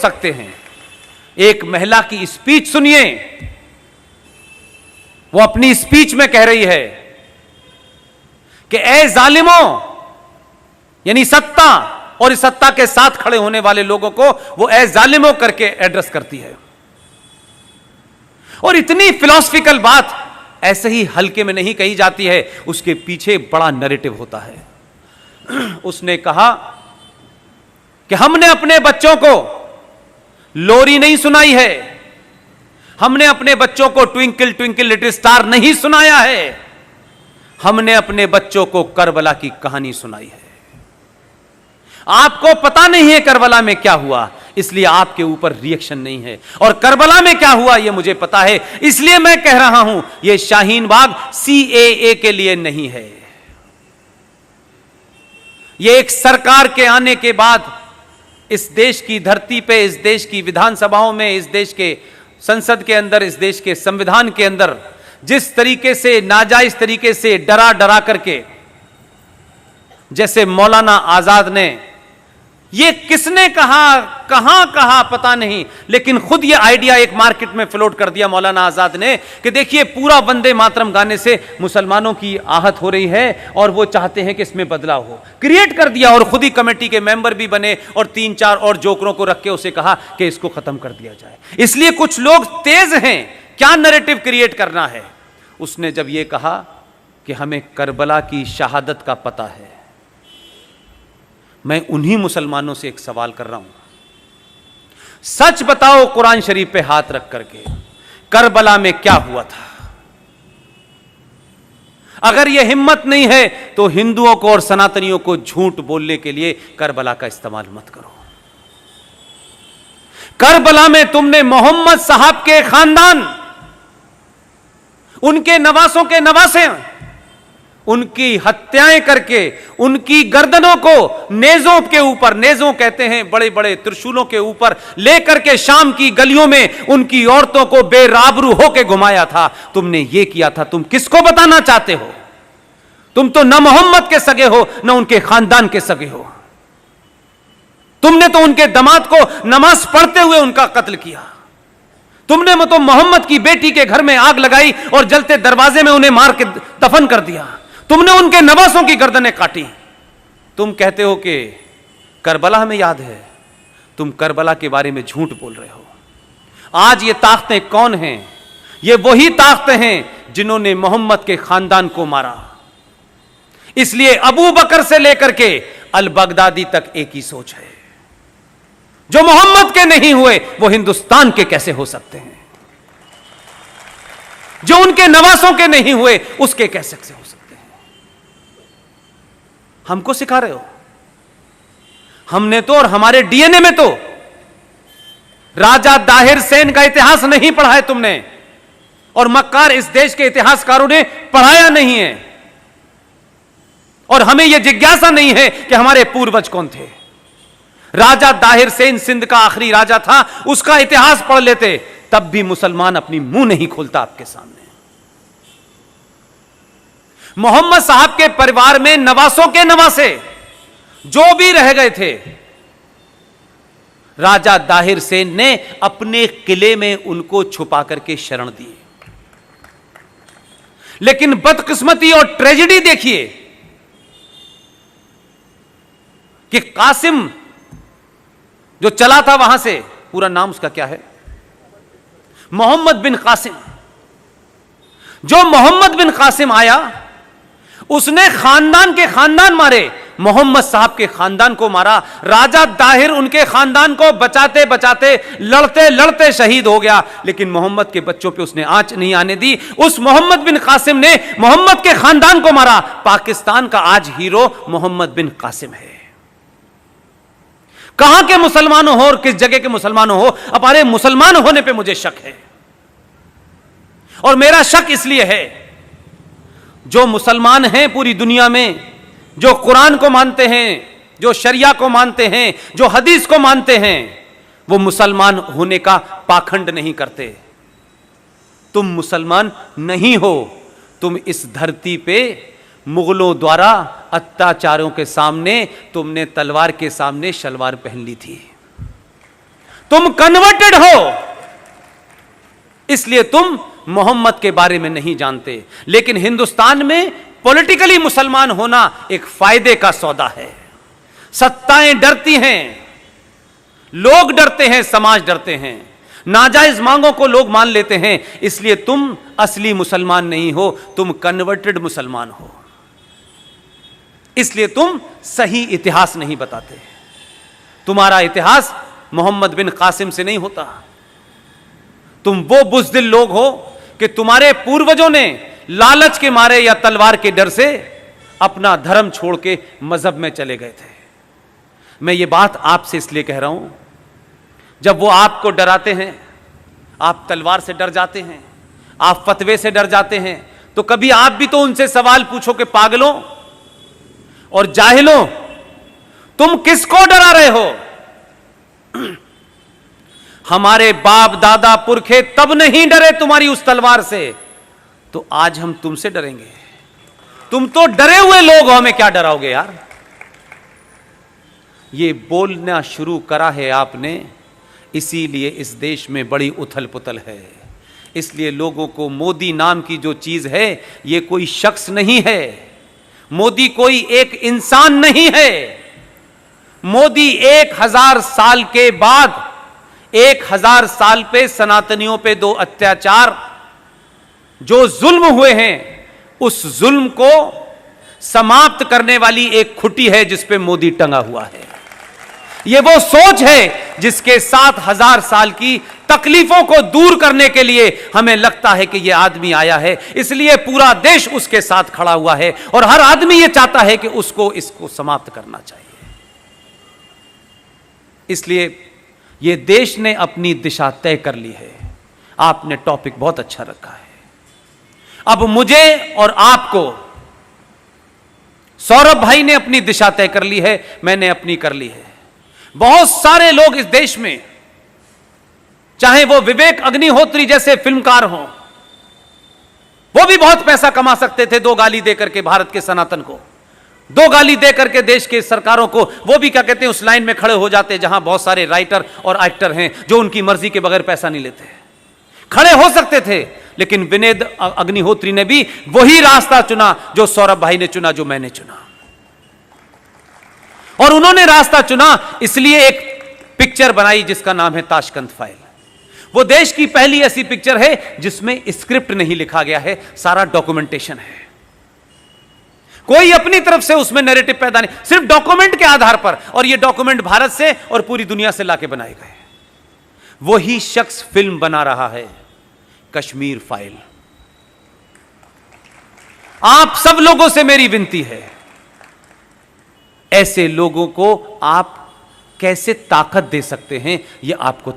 सकते हैं। एक महिला की स्पीच सुनिए, वो अपनी स्पीच में कह रही है कि ए जालिमों, यानी सत्ता और इस सत्ता के साथ खड़े होने वाले लोगों को वो ए जालिमों करके एड्रेस करती है। और इतनी फिलॉसफिकल बात ऐसे ही हल्के में नहीं कही जाती है, उसके पीछे बड़ा नैरेटिव होता है। उसने कहा कि हमने अपने बच्चों को लोरी नहीं सुनाई है, हमने अपने बच्चों को ट्विंकल ट्विंकल लिटिल स्टार नहीं सुनाया है, हमने अपने बच्चों को करबला की कहानी सुनाई है। आपको पता नहीं है करबला में क्या हुआ, इसलिए आपके ऊपर रिएक्शन नहीं है, और करबला में क्या हुआ यह मुझे पता है, इसलिए मैं कह रहा हूं यह शाहीन बाग CAA के लिए नहीं है। यह एक सरकार के आने के बाद इस देश की धरती पे, इस देश की विधानसभाओं में, इस देश के संसद के अंदर, इस देश के संविधान के अंदर जिस तरीके से नाजायज तरीके से डरा डरा करके, जैसे मौलाना आजाद ने, ये किसने कहा, कहां कहा पता नहीं, लेकिन खुद ये आइडिया एक मार्केट में फ्लोट कर दिया मौलाना आजाद ने कि देखिए पूरा वंदे मातरम गाने से मुसलमानों की आहत हो रही है और वो चाहते हैं कि इसमें बदलाव हो। क्रिएट कर दिया और खुद ही कमेटी के मेंबर भी बने और 3-4 और जोकरों को रख के उसे कहा कि इसको खत्म कर दिया जाए। इसलिए कुछ लोग तेज हैं, क्या नैरेटिव क्रिएट करना है। उसने जब यह कहा कि हमें करबला की शहादत का पता है, मैं उन्हीं मुसलमानों से एक सवाल कर रहा हूं, सच बताओ कुरान शरीफ पे हाथ रख करके, करबला में क्या हुआ था। अगर यह हिम्मत नहीं है तो हिंदुओं को और सनातनियों को झूठ बोलने के लिए करबला का इस्तेमाल मत करो। करबला में तुमने मोहम्मद साहब के खानदान, उनके नवासों के नवासे, उनकी हत्याएं करके उनकी गर्दनों को नेजों के ऊपर, नेजों कहते हैं बड़े बड़े त्रिशूलों के ऊपर लेकर के शाम की गलियों में उनकी औरतों को बेराबरू होके घुमाया था। तुमने ये किया था, तुम किसको बताना चाहते हो? तुम तो न मोहम्मद के सगे हो न उनके खानदान के सगे हो। तुमने तो उनके दामाद को नमाज पढ़ते हुए उनका कत्ल किया। तुमने तो मोहम्मद की बेटी के घर में आग लगाई और जलते दरवाजे में उन्हें मार के दफन कर दिया। तुमने उनके नवासों की गर्दनें काटी। तुम कहते हो कि करबला हमें याद है, तुम करबला के बारे में झूठ बोल रहे हो। आज ये ताकतें कौन हैं? ये वही ताकतें हैं जिन्होंने मोहम्मद के खानदान को मारा। इसलिए अबू बकर से लेकर के अल बगदादी तक एक ही सोच है, जो मोहम्मद के नहीं हुए वो हिंदुस्तान के कैसे हो सकते हैं? जो उनके नवासों के नहीं हुए उसके कैसे हो सकते हैं? हमको सिखा रहे हो? हमने तो, और हमारे डीएनए में तो राजा दाहिर सेन का इतिहास नहीं पढ़ा है तुमने, और मक्कार इस देश के इतिहासकारों ने पढ़ाया नहीं है, और हमें यह जिज्ञासा नहीं है कि हमारे पूर्वज कौन थे। राजा दाहिर सेन सिंध का आखिरी राजा था, उसका इतिहास पढ़ लेते, तब भी मुसलमान अपनी मुंह नहीं खोलता आपके सामने। मोहम्मद साहब के परिवार में नवासों के नवासे जो भी रह गए थे, राजा दाहिर सेन ने अपने किले में उनको छुपा करके शरण दी। लेकिन बदकिस्मती और ट्रेजेडी देखिए कि कासिम जो चला था वहां से, पूरा नाम उसका क्या है, मोहम्मद बिन कासिम। जो मोहम्मद बिन कासिम आया, उसने खानदान के खानदान मारे, मोहम्मद साहब के खानदान को मारा। राजा दाहिर उनके खानदान को बचाते बचाते, लड़ते लड़ते शहीद हो गया, लेकिन मोहम्मद के बच्चों पे उसने आंच नहीं आने दी। उस मोहम्मद बिन कासिम ने मोहम्मद के खानदान को मारा। पाकिस्तान का आज हीरो मोहम्मद बिन कासिम है। कहां के मुसलमानों हो और किस जगह के मुसलमानों हो, हमारे मुसलमान होने पे मुझे शक है। और मेरा शक इसलिए है, जो मुसलमान हैं पूरी दुनिया में, जो कुरान को मानते हैं, जो शरिया को मानते हैं, जो हदीस को मानते हैं, वो मुसलमान होने का पाखंड नहीं करते। तुम मुसलमान नहीं हो, तुम इस धरती पे मुगलों द्वारा अत्याचारों के सामने तुमने तलवार के सामने शलवार पहन ली थी। तुम कन्वर्टेड हो, इसलिए तुम मोहम्मद के बारे में नहीं जानते। लेकिन हिंदुस्तान में पॉलिटिकली मुसलमान होना एक फायदे का सौदा है। सत्ताएं डरती हैं, लोग डरते हैं, समाज डरते हैं, नाजायज मांगों को लोग मान लेते हैं। इसलिए तुम असली मुसलमान नहीं हो, तुम कन्वर्टेड मुसलमान हो। इसलिए तुम सही इतिहास नहीं बताते। तुम्हारा इतिहास मोहम्मद बिन कासिम से नहीं होता। तुम वो बुज़दिल लोग हो कि तुम्हारे पूर्वजों ने लालच के मारे या तलवार के डर से अपना धर्म छोड़ के मजहब में चले गए थे। मैं ये बात आपसे इसलिए कह रहा हूं, जब वो आपको डराते हैं, आप तलवार से डर जाते हैं, आप फतवे से डर जाते हैं, तो कभी आप भी तो उनसे सवाल पूछो कि पागलों और जाहिलों, तुम किसको डरा रहे हो? हमारे बाप दादा पुरखे तब नहीं डरे तुम्हारी उस तलवार से, तो आज हम तुमसे डरेंगे? तुम तो डरे हुए लोग हो, हमें क्या डराओगे यार? ये बोलना शुरू करा है आपने, इसीलिए इस देश में बड़ी उथल पुथल है। इसलिए लोगों को मोदी नाम की जो चीज है, ये कोई शख्स नहीं है, मोदी कोई एक इंसान नहीं है। मोदी 1000 साल के बाद 1000 साल पे सनातनियों पे 2 अत्याचार जो जुल्म हुए हैं, उस जुल्म को समाप्त करने वाली एक खुटी है जिस पे मोदी टंगा हुआ है। यह वो सोच है जिसके 7000 साल की तकलीफों को दूर करने के लिए हमें लगता है कि यह आदमी आया है, इसलिए पूरा देश उसके साथ खड़ा हुआ है और हर आदमी यह चाहता है कि इसको समाप्त करना चाहिए। इसलिए यह देश ने अपनी दिशा तय कर ली है। आपने टॉपिक बहुत अच्छा रखा है। अब मुझे और आपको, सौरभ भाई ने अपनी दिशा तय कर ली है, मैंने अपनी कर ली है। बहुत सारे लोग इस देश में, चाहे वो विवेक अग्निहोत्री जैसे फिल्मकार हों, वो भी बहुत पैसा कमा सकते थे 2 गाली देकर के भारत के सनातन को, 2 गाली देकर के देश के सरकारों को। वो भी क्या कहते हैं, उस लाइन में खड़े हो जाते जहां बहुत सारे राइटर और एक्टर हैं जो उनकी मर्जी के बगैर पैसा नहीं लेते, खड़े हो सकते थे। लेकिन विवेक अग्निहोत्री ने भी वही रास्ता चुना जो सौरभ भाई ने चुना, जो मैंने चुना। और उन्होंने रास्ता चुना इसलिए एक पिक्चर बनाई जिसका नाम है ताशकंद फाइल। वो देश की पहली ऐसी पिक्चर है जिसमें स्क्रिप्ट नहीं लिखा गया है, सारा डॉक्यूमेंटेशन है। कोई अपनी तरफ से उसमें नैरेटिव पैदा नहीं, सिर्फ डॉक्यूमेंट के आधार पर। और ये डॉक्यूमेंट भारत से और पूरी दुनिया से लाके बनाए गए। वही शख्स फिल्म बना रहा है कश्मीर फाइल। आप सब लोगों से मेरी विनती है, ऐसे लोगों को आप कैसे ताकत दे सकते हैं, यह आपको